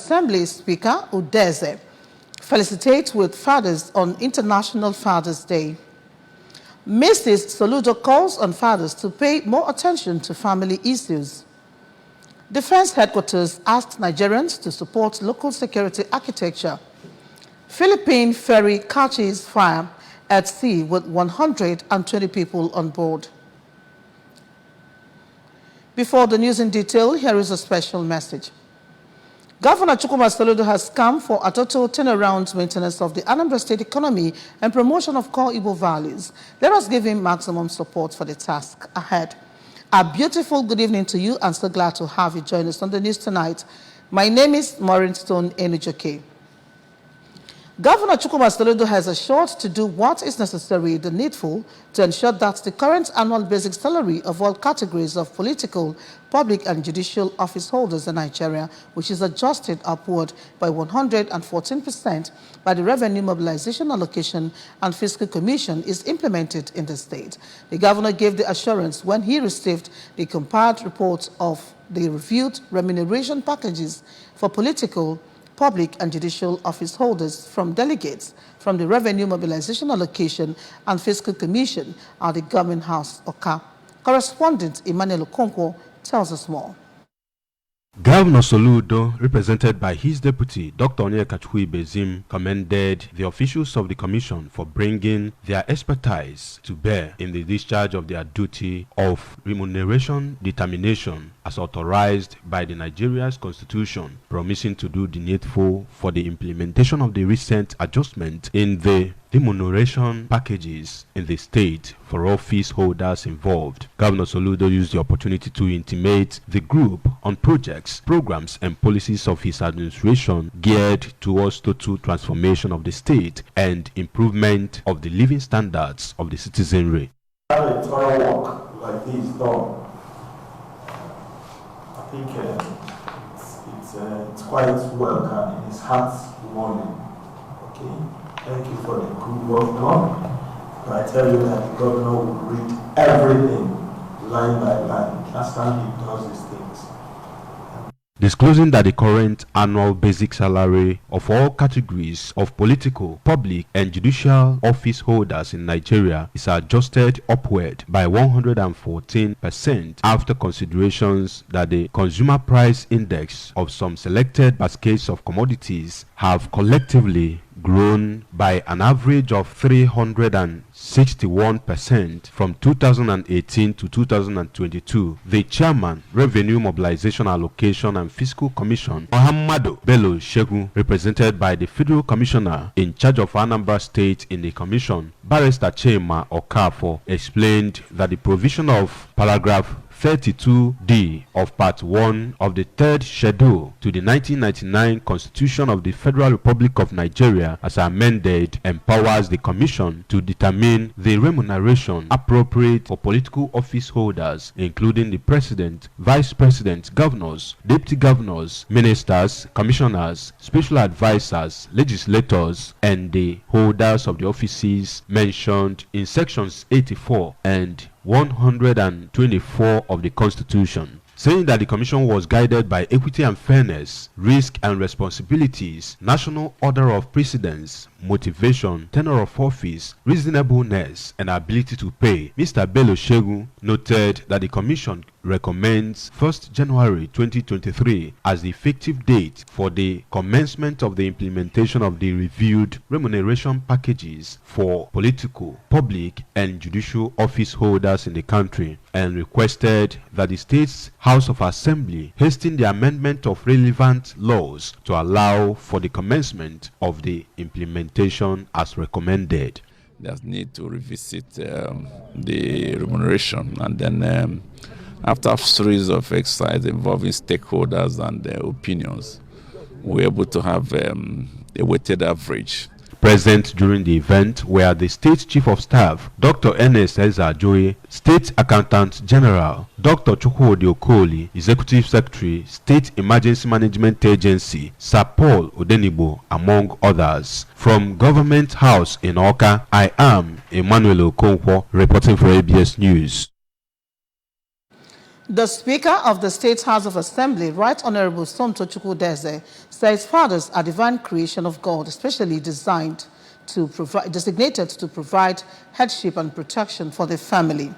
Assembly Speaker Udeze felicitate with fathers on International Fathers Day. Mrs. Soludo calls on fathers to pay more attention to family issues. Defense headquarters asked Nigerians to support local security architecture. Philippine ferry catches fire at sea with 120 people on board. Before the news in detail, here is a special message. Governor Chukwuma Soludo has come for a total turnaround maintenance of the Anambra State economy and promotion of core Igbo values. Let us give him maximum support for the task ahead. A beautiful good evening to you, and so glad to have you join us on the news tonight. My name is Maureen Stone Enujoke. Governor Chukwuma Soludo has assured to do what is necessary, the needful, to ensure that the current annual basic salary of all categories of political, public and judicial office holders in Nigeria, which is adjusted upward by 114% by the Revenue Mobilization Allocation and Fiscal Commission, is implemented in the state. The governor gave the assurance when he received the compared report of the reviewed remuneration packages for political, public and judicial office holders from delegates from the Revenue Mobilization Allocation and Fiscal Commission at the Government House, Oka. Correspondent Emmanuel Okonkwo tells us more. Governor Soludo, represented by his deputy, Dr. Onyeka Bezim, commended the officials of the commission for bringing their expertise to bear in the discharge of their duty of remuneration determination as authorized by the Nigeria's constitution, promising to do the needful for the implementation of the recent adjustment in the remuneration packages in the state for office holders involved. Governor Soludo used the opportunity to intimate the group on projects, programs and policies of his administration geared towards total transformation of the state and improvement of the living standards of the citizenry. Have a thorough work like this done. I think it's quite welcome. It's heartwarming. Okay. Thank you for the good work done. But I tell you that the governor will read everything line by line. That's how he does these things. Disclosing that the current annual basic salary of all categories of political, public and judicial office holders in Nigeria is adjusted upward by 114% after considerations that the consumer price index of some selected baskets of commodities have collectively grown by an average of 361% from 2018 to 2022. The chairman, Revenue Mobilization Allocation and Fiscal Commission, Muhammadu Bello Shegun, represented by the Federal Commissioner in charge of Anambra State in the commission, Barrister Chema Okafor, explained that the provision of paragraph 32D of Part 1 of the Third Schedule to the 1999 Constitution of the Federal Republic of Nigeria, as amended, empowers the Commission to determine the remuneration appropriate for political office holders, including the President, Vice President, Governors, Deputy Governors, Ministers, Commissioners, Special Advisors, Legislators, and the holders of the offices mentioned in Sections 84 and 124 of the Constitution, saying that the Commission was guided by equity and fairness, risk and responsibilities, national order of precedence, motivation, tenure of office, reasonableness, and ability to pay. Mr. Bello Shegun noted that the Commission recommends 1st January 2023 as the effective date for the commencement of the implementation of the reviewed remuneration packages for political, public, and judicial office holders in the country, and requested that the State's House of Assembly hasten the amendment of relevant laws to allow for the commencement of the implementation as recommended. There's need to revisit the remuneration, and then after a series of exercises involving stakeholders and their opinions, we're able to have a weighted average. Present during the event were the State Chief of Staff, Dr. Ernest Ezajoye, State Accountant General, Dr. Chukwudi Okoli, Executive Secretary, State Emergency Management Agency, Sir Paul Odenibo, among others. From Government House in Oka, I am Emmanuel Okonkwo, reporting for ABS News. The Speaker of the State House of Assembly, Right Honorable Somto Chukwudeze, says fathers are divine creation of God, especially designated to provide headship and protection for the family.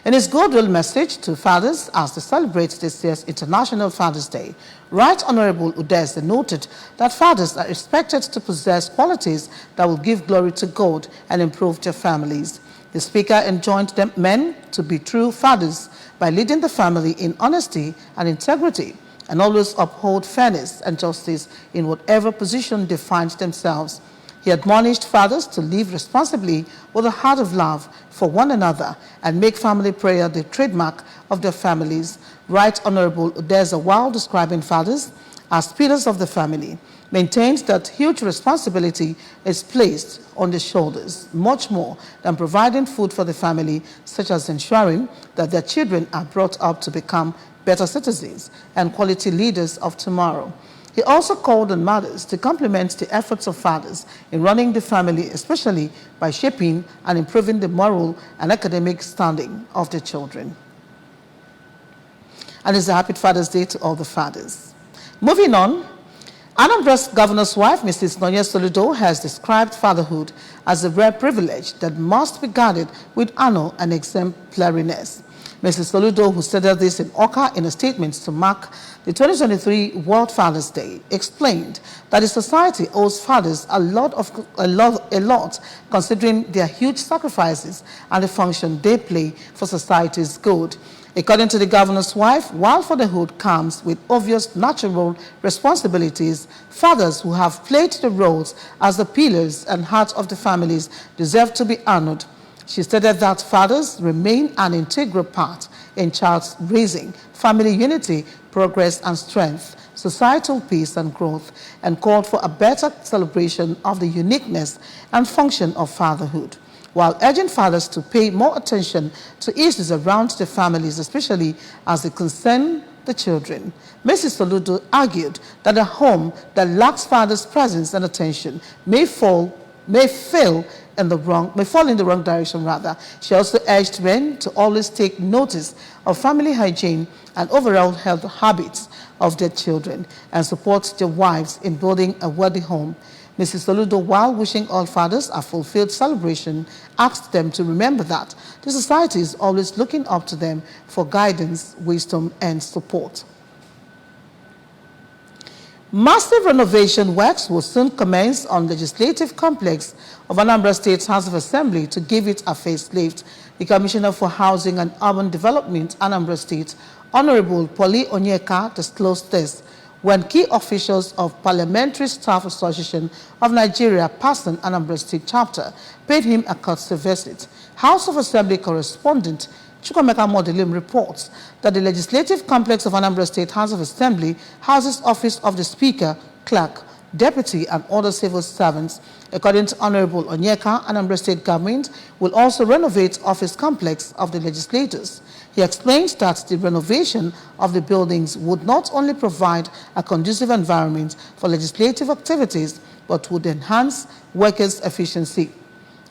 In his goodwill message to fathers as they celebrate this year's International Father's Day, Right Honorable Udeze noted that fathers are expected to possess qualities that will give glory to God and improve their families. The Speaker enjoined men to be true fathers by leading the family in honesty and integrity and always uphold fairness and justice in whatever position they find themselves. He admonished fathers to live responsibly with a heart of love for one another and make family prayer the trademark of their families. Right Honorable Udeze, while describing fathers as pillars of the family, maintains that huge responsibility is placed on the shoulders, much more than providing food for the family, such as ensuring that their children are brought up to become better citizens and quality leaders of tomorrow. He also called on mothers to complement the efforts of fathers in running the family, especially by shaping and improving the moral and academic standing of their children. And it's a happy Father's Day to all the fathers. Moving on, Anambra's governor's wife, Mrs. Nonya Soludo, has described fatherhood as a rare privilege that must be guarded with honor and exemplariness. Mrs. Soludo, who stated this in Oka in a statement to mark the 2023 World Father's Day, explained that the society owes fathers a lot considering their huge sacrifices and the function they play for society's good. According to the governor's wife, while fatherhood comes with obvious natural responsibilities, fathers who have played the roles as the pillars and heart of the families deserve to be honored. She stated that fathers remain an integral part in child's raising, family unity, progress and strength, societal peace and growth, and called for a better celebration of the uniqueness and function of fatherhood, while urging fathers to pay more attention to issues around their families, especially as they concern the children. Mrs. Soludo argued that a home that lacks fathers' presence and attention may fall in the wrong direction rather. She also urged men to always take notice of family hygiene and overall health habits of their children and support their wives in building a worthy home. Mrs. Soludo, while wishing all fathers a fulfilled celebration, asked them to remember that the society is always looking up to them for guidance, wisdom, and support. Massive renovation works will soon commence on the legislative complex of Anambra State House of Assembly to give it a facelift. The Commissioner for Housing and Urban Development, Anambra State, Honorable Polly Onyeka, disclosed this when key officials of Parliamentary Staff Association of Nigeria, PASAN, Anambra State Chapter, paid him a courtesy visit. House of Assembly correspondent Chukwemeka Modelim reports that the legislative complex of Anambra State House of Assembly houses office of the Speaker, Clerk, Deputy, and other civil servants. According to Honorable Onyeka, Anambra State government will also renovate office complex of the legislators. He explains that the renovation of the buildings would not only provide a conducive environment for legislative activities, but would enhance workers' efficiency.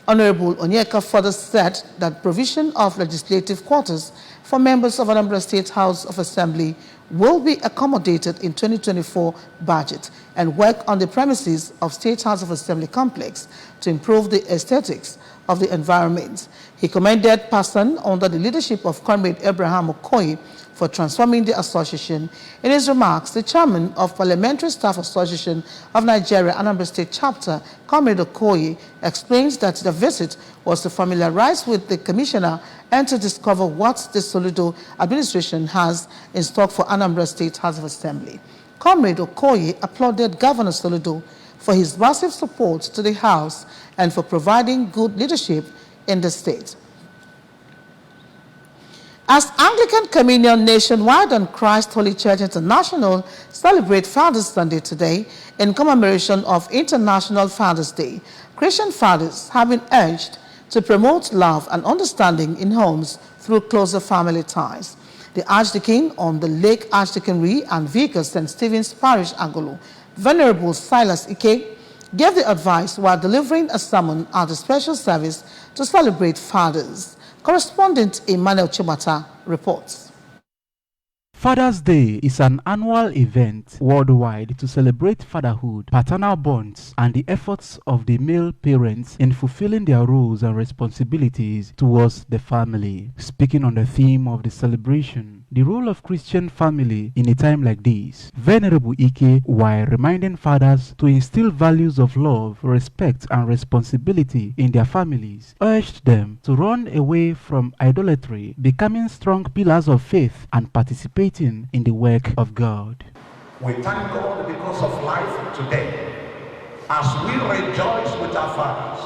Honorable Onyeka further said that provision of legislative quarters for members of Anambra State House of Assembly will be accommodated in 2024 budget and work on the premises of State House of Assembly complex to improve the aesthetics of the environment. He commended PASAN under the leadership of Comrade Abraham Okoye for transforming the association. In his remarks, the chairman of Parliamentary Staff Association of Nigeria, Anambra State Chapter, Comrade Okoye, explains that the visit was to familiarize with the commissioner and to discover what the Soludo administration has in stock for Anambra State House of Assembly. Comrade Okoye applauded Governor Soludo for his massive support to the House and for providing good leadership in the state. As Anglican Communion nationwide and Christ Holy Church International celebrate Father's Sunday today in commemoration of International Father's Day, Christian fathers have been urged to promote love and understanding in homes through closer family ties. The Archdeacon on the Lake Archdeaconry and Vicar St. Stephen's Parish, Agolo, Venerable Silas Ike, gave the advice while delivering a sermon at the special service to celebrate fathers. Correspondent Emmanuel Chimata reports. Father's Day is an annual event worldwide to celebrate fatherhood, paternal bonds, and the efforts of the male parents in fulfilling their roles and responsibilities towards the family. Speaking on the theme of the celebration, the role of Christian family in a time like this, Venerable Ike, while reminding fathers to instill values of love, respect, and responsibility in their families, urged them to run away from idolatry, becoming strong pillars of faith, and participating in the work of God. We thank God because of life today. As we rejoice with our fathers,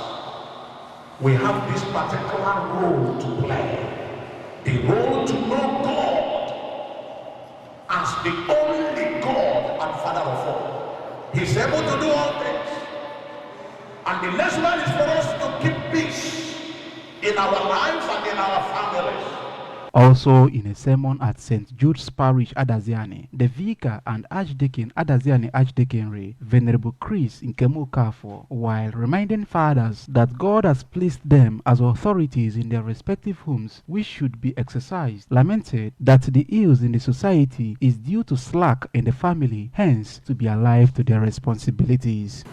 we have this particular role to play. The role to know God as the only God and Father of all. He's able to do all things. And the next one is for us to keep peace in our lives and in our families. Also in a sermon at St. Jude's Parish, Adaziani, the Vicar and Archdeacon Adaziani Archdeaconry, Venerable Chris Nkemu Kafo, while reminding fathers that God has placed them as authorities in their respective homes which should be exercised, lamented that the ills in the society is due to slack in the family, hence to be alive to their responsibilities.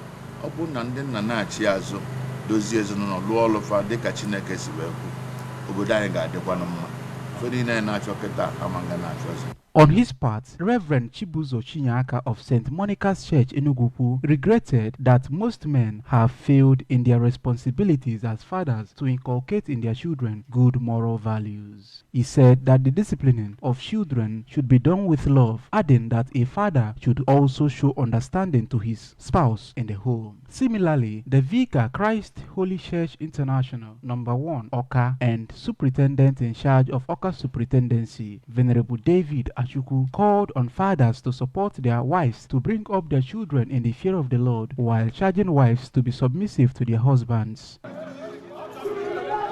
On his part, Reverend Chibuzo Chinyaka of St. Monica's Church in Ugupu regretted that most men have failed in their responsibilities as fathers to inculcate in their children good moral values. He said that the disciplining of children should be done with love, adding that a father should also show understanding to his spouse in the home. Similarly, the Vicar Christ Holy Church International, number 1, Oka, and Superintendent in charge of Oka Superintendency, Venerable David Achuku, called on fathers to support their wives to bring up their children in the fear of the Lord, while charging wives to be submissive to their husbands. We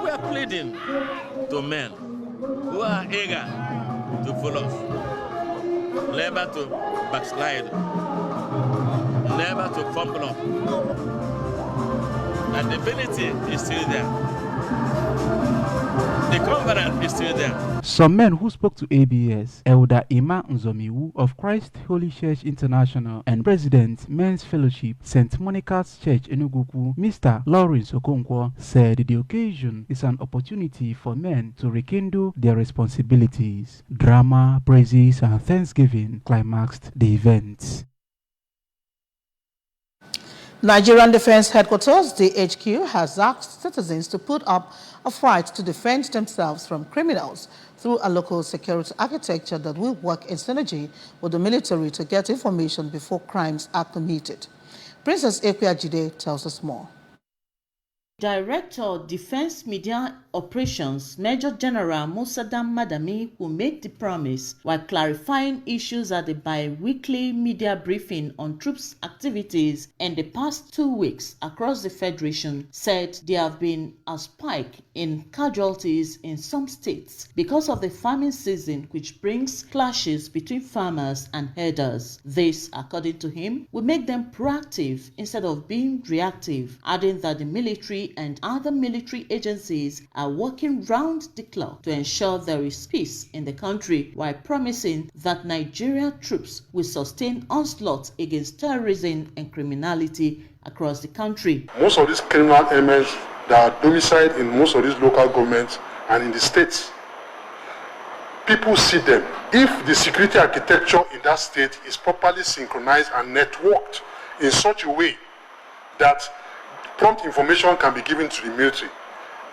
are pleading to men who are eager to follow us, never to backslide, never to fumble up. And the ability is still there. The covenant is still there. Some men who spoke to ABS, Elder Ima Nzomiwu of Christ Holy Church International and President Men's Fellowship, St. Monica's Church in Ugupu, Mr. Lawrence Okonkwo, said the occasion is an opportunity for men to rekindle their responsibilities. Drama, praises, and thanksgiving climaxed the event. Nigerian Defense Headquarters, DHQ, has asked citizens to put up a fight to defend themselves from criminals through a local security architecture that will work in synergy with the military to get information before crimes are committed. Princess Ekweajide tells us more. Director Defense Media Operations Major General Musadam Madami will make the promise while clarifying issues at the bi-weekly media briefing on troops' activities in the past 2 weeks across the Federation, said there have been a spike in casualties in some states because of the farming season, which brings clashes between farmers and herders. This, according to him, will make them proactive instead of being reactive, adding that the military and other military agencies are working round the clock to ensure there is peace in the country, while promising that Nigerian troops will sustain onslaught against terrorism and criminality across the country. Most of these criminal elements that are domiciled in most of these local governments and in the states, people see them. If the security architecture in that state is properly synchronized and networked in such a way that prompt information can be given to the military,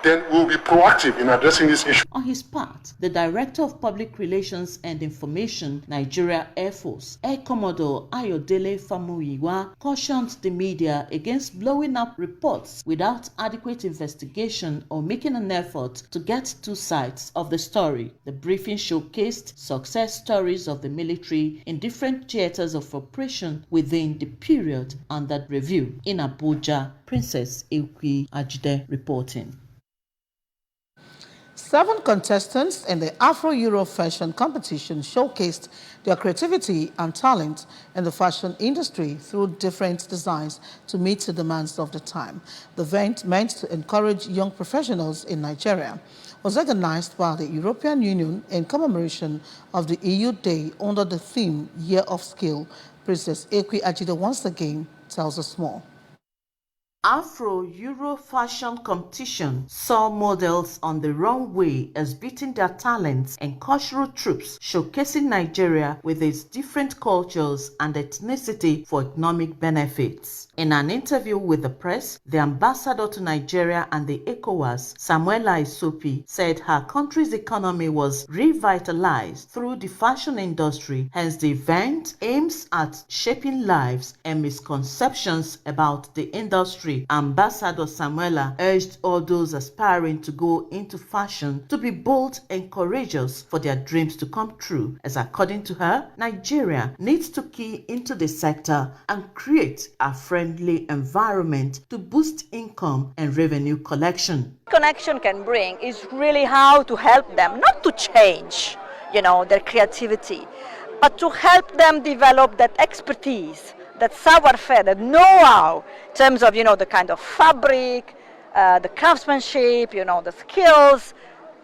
then we'll be proactive in addressing this issue. On his part, the Director of Public Relations and Information, Nigeria Air Force, Air Commodore Ayodele Famuyiwa, cautioned the media against blowing up reports without adequate investigation or making an effort to get to sides of the story. The briefing showcased success stories of the military in different theaters of operation within the period under review. In Abuja, Princess Ekweajide reporting. 7 contestants in the Afro-Euro fashion competition showcased their creativity and talent in the fashion industry through different designs to meet the demands of the time. The event meant to encourage young professionals in Nigeria. was organized by the European Union in commemoration of the EU Day under the theme Year of Skill. Princess Ekwe Ajido once again tells us more. Afro-Euro fashion competition saw models on the runway exhibiting their talents and cultural troops showcasing Nigeria with its different cultures and ethnicity for economic benefits. In an interview with the press, the ambassador to Nigeria and the ECOWAS, Samuela Isopi, said her country's economy was revitalized through the fashion industry. Hence, the event aims at shaping lives and misconceptions about the industry. Ambassador Samuela urged all those aspiring to go into fashion to be bold and courageous for their dreams to come true, as according to her, Nigeria needs to key into the sector and create a friendly environment to boost income and revenue collection. Connection can bring is really how to help them, not to change, their creativity, but to help them develop that expertise, that savoir-faire, that know-how in terms of, the kind of fabric, the craftsmanship, the skills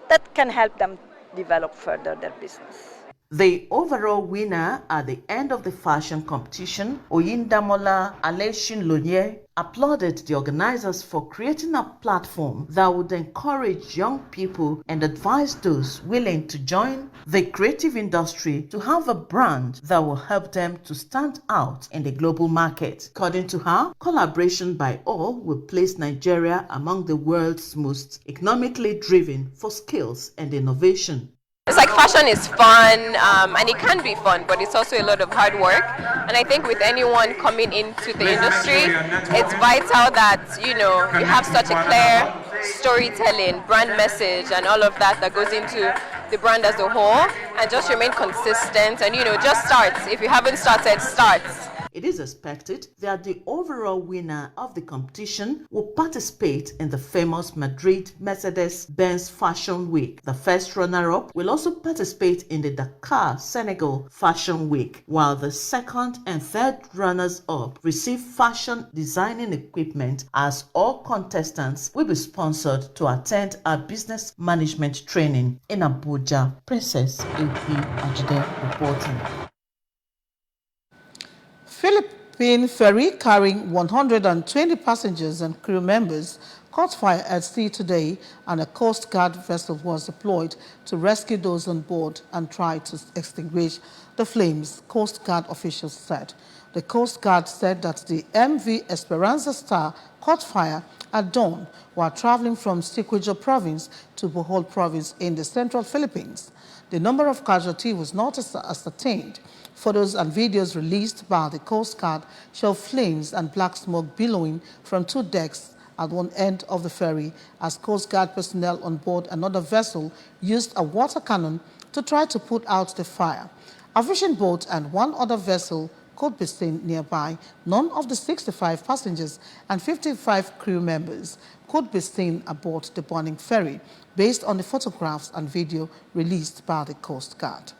that can help them develop further their business. The overall winner at the end of the fashion competition, Oyindamola Aleshin Lonye, applauded the organizers for creating a platform that would encourage young people and advise those willing to join the creative industry to have a brand that will help them to stand out in the global market. According to her, collaboration by all will place Nigeria among the world's most economically driven for skills and innovation. It's like fashion is fun, and it can be fun, but it's also a lot of hard work. And I think with anyone coming into the industry, it's vital that, you have such a clear storytelling, brand message, and all of that goes into the brand as a whole, and just remain consistent and, just start. If you haven't started, start. It is expected that the overall winner of the competition will participate in the famous Madrid Mercedes-Benz Fashion Week. The first runner-up will also participate in the Dakar, Senegal Fashion Week, while the second and third runners-up receive fashion designing equipment, as all contestants will be sponsored to attend a business management training in Abuja. Princess Ekwe Ajide reporting. Philippine ferry carrying 120 passengers and crew members caught fire at sea today, and a Coast Guard vessel was deployed to rescue those on board and try to extinguish the flames, Coast Guard officials said. The Coast Guard said that the MV Esperanza Star caught fire at dawn while traveling from Siquijor province to Bohol province in the central Philippines. The number of casualties was not ascertained. Photos and videos released by the Coast Guard show flames and black smoke billowing from two decks at one end of the ferry as Coast Guard personnel on board another vessel used a water cannon to try to put out the fire. A fishing boat and one other vessel could be seen nearby. None of the 65 passengers and 55 crew members could be seen aboard the burning ferry, based on the photographs and video released by the Coast Guard.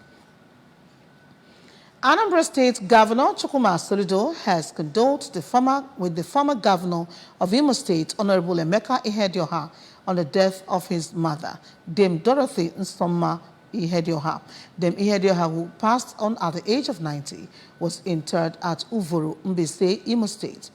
Anambra State Governor Chukwuma Soludo has condoled with the former governor of Imo State, Honorable Emeka Ihedioha, on the death of his mother, Dame Dorothy Nsoma Ihedioha. Dame Ihedioha, who passed on at the age of 90, was interred at Uvuru, Mbise, Imo State.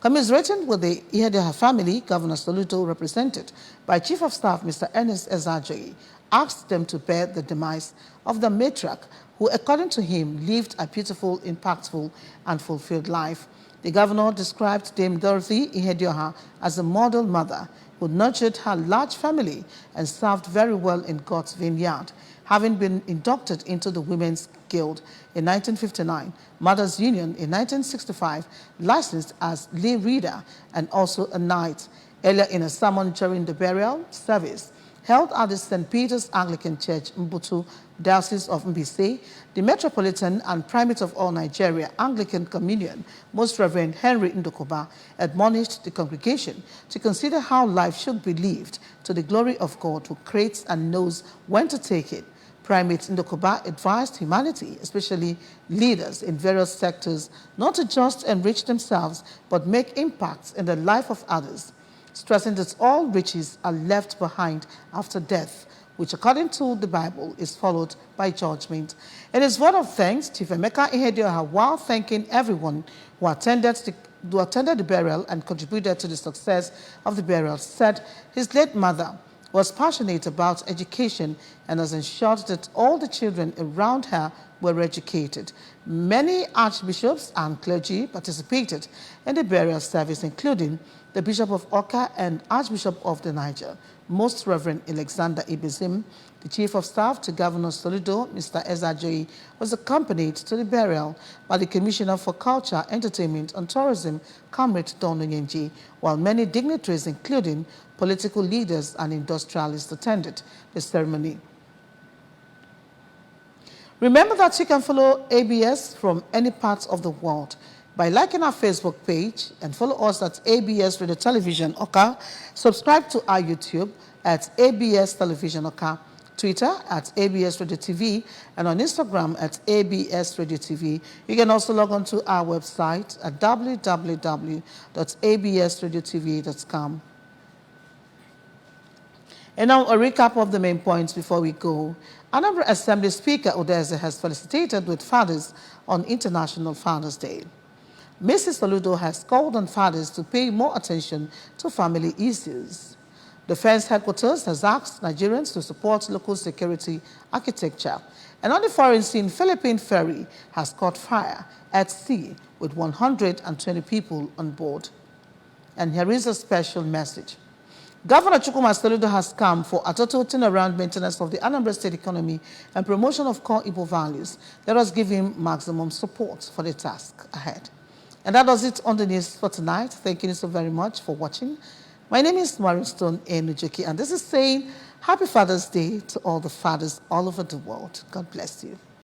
Commiserating with the Ihedioha family, Governor Soludo, represented by Chief of Staff Mr. Ernest Ezajoyi, asked them to bear the demise of the matriarch, who, according to him, lived a beautiful, impactful, and fulfilled life. The governor described Dame Dorothy Ihedioha as a model mother who nurtured her large family and served very well in God's vineyard. Having been inducted into the Women's Guild in 1959, Mothers Union in 1965, licensed as lay reader and also a knight. Earlier in a sermon during the burial service, held at the St. Peter's Anglican Church, Mbutu, Diocese of Mbise, the Metropolitan and Primate of all Nigeria Anglican Communion, Most Reverend Henry Ndokoba, admonished the congregation to consider how life should be lived to the glory of God, who creates and knows when to take it. Primate Ndokoba advised humanity, especially leaders in various sectors, not to just enrich themselves, but make impacts in the life of others. stressing that all riches are left behind after death, which according to the Bible is followed by judgment. In his word of thanks, Chief Emeka Ihedioha, while thanking everyone who attended the burial and contributed to the success of the burial, said his late mother was passionate about education and has ensured that all the children around her were educated. Many archbishops and clergy participated in the burial service, including the Bishop of Oka and Archbishop of the Niger, Most Reverend Alexander Ibezim. The Chief of Staff to Governor Soludo, Mr. Ezajoyi, was accompanied to the burial by the Commissioner for Culture, Entertainment and Tourism, Comrade Don Onyenji, while many dignitaries, including political leaders and industrialists, attended the ceremony. Remember that you can follow ABS from any part of the world by liking our Facebook page and follow us at ABS Radio Television Oka. Subscribe to our YouTube at ABS Television Oka, Twitter at ABS Radio TV, and on Instagram at ABS Radio TV. You can also log on to our website at www.absradiotv.com. And now a recap of the main points before we go. Anambra Assembly Speaker Udeze has felicitated with fathers on International Fathers Day. Mrs. Soludo has called on fathers to pay more attention to family issues. Defense Headquarters has asked Nigerians to support local security architecture. And on the foreign scene, Philippine ferry has caught fire at sea with 120 people on board. And here is a special message. Governor Chukwuma Soludo has come for a total turnaround maintenance of the Anambra State economy and promotion of core Igbo values. Let us give him maximum support for the task ahead. And that does it on the news for tonight. Thank you so very much for watching. My name is Marinstone Enujoki, and this is saying Happy Father's Day to all the fathers all over the world. God bless you.